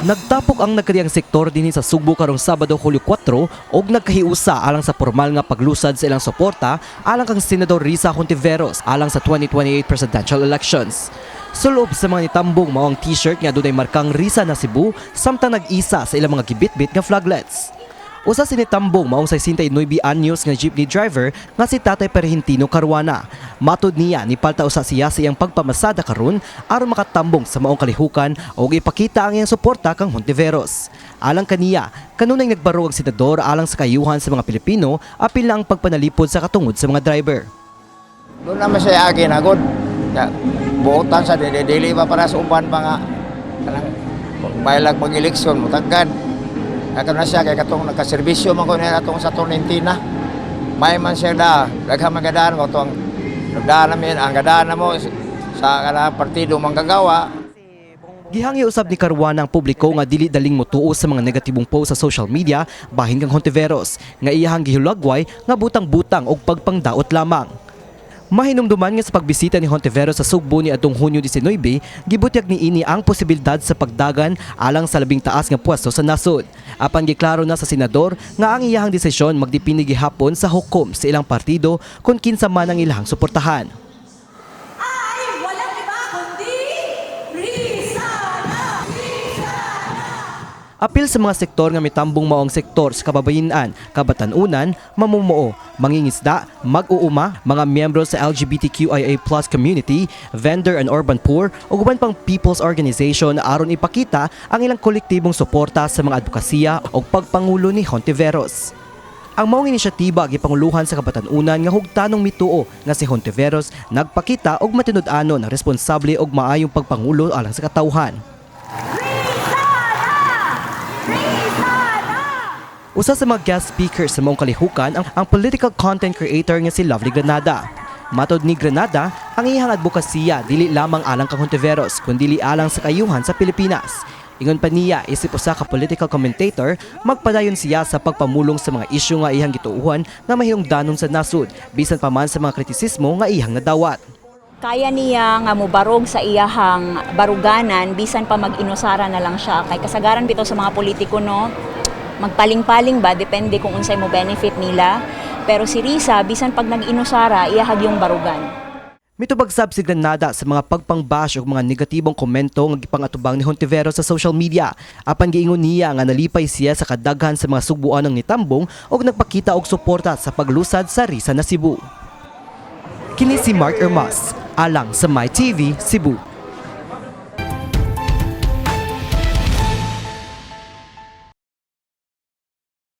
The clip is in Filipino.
Nagtapok ang nagkadiyang sektor dinhi sa Sugbo karong Sabado, Hulyo 4 og nagkahiusa alang sa formal nga paglusad sa ilang suporta alang kang Senador Risa Hontiveros alang sa 2028 presidential elections. Sulob sa mga nitambong mao ang t-shirt nga dunay markang Risa na Cebu samtang nag-isa sa ilang mga gibitbit nga flaglets. Usa si nitambong maong 69 anyos nga jeepney driver nga si Tatay Perhentino Caruana. Matud niya nipalta usa siya sa iyang pagpamasada karon aron makatambong sa maong kalihukan ug ipakita ang iyang suporta kang Hontiveros. Alang kaniya, kanunay nagbaro ang senador alang sa kayuhan sa mga Pilipino apil na ang pagpanalipod sa katungod sa mga driver. Doon naman siya agin agod. Buotan sa dili pa para sa uban pa nga. Kanang baylag pag-eleksyon mutagad. Kato na siya, kaya katong nagkaservisyo man ko niya atong sa Tolentino. May man siya daghang magadaan ko itong nagdaan namin, ang gadaan na mo sa partido manggagawa. Gihangyo usab ni Caruana ang publiko nga dili daling motuo sa mga negatibong post sa social media bahin kang Hontiveros nga iyahang gihulagway nga butang-butang og pagpangdaot lamang. Mahinumduman nga sa pagbisita ni Hontiveros sa Sugbo ni adtong Hunyo 19, gibutyag niini ang posibilidad sa pagdagan alang sa labing taas nga pwesto sa nasod. Apan giklaro na sa senador nga ang iyahang desisyon magdipindi gihapon sa hukom sa ilang partido kung kinsa man ang ilahang suportahan. Ay, walang iba kundi Risa na! Apil sa mga sektor nga mitambong maong sektor sa kababayenan, kabatanunan, mamumuo, mangingisda, mag-uuma, mga miyembro sa LGBTQIA+ community, vendor and urban poor ug uban pang people's organization aron ipakita ang ilang kolektibong suporta sa mga advokasya ug pagpangulo ni Hontiveros. Ang maong inisyatiba gipanguluhan sa kabatanunan nga hugtanong mituo nga si Hontiveros nagpakita og matinud-anon na responsable og maayong pagpangulo alang sa katawhan. Usa sa mga guest speakers sa maong kalihukan ang political content creator nga si Lovely Granada. Matod ni Granada, ang iyang advokasya dili lamang alang kang Hontiveros kundi alang sa kayuhan sa Pilipinas. Ingon pa niya isip usa ka political commentator, magpadayon siya sa pagpamulong sa mga isyu nga iyang gituuhan nga mahilungdanon sa nasud bisan pa man sa mga kritisismo nga iyang nadawat. Kaya niya nga mubarog sa iyahang baruganan bisan pa mag-inusara na lang siya kay kasagaran bitaw sa mga politiko no. Magpaling-paling ba, depende kung unsay mo benefit nila. Pero si Risa, bisan pag nag-inusara, iyahag yung barugan. Mitubagsab si Granada sa mga pagpangbash o mga negatibong komento nga gipangatubang ni Hontiveros sa social media. Apan giingon niya nga nalipay siya sa kadaghan sa mga sugbuan ng nitambong o nagpakita og suporta sa paglusad sa Risa na Cebu. Kini si Mark Ermas, alang sa MyTV Cebu.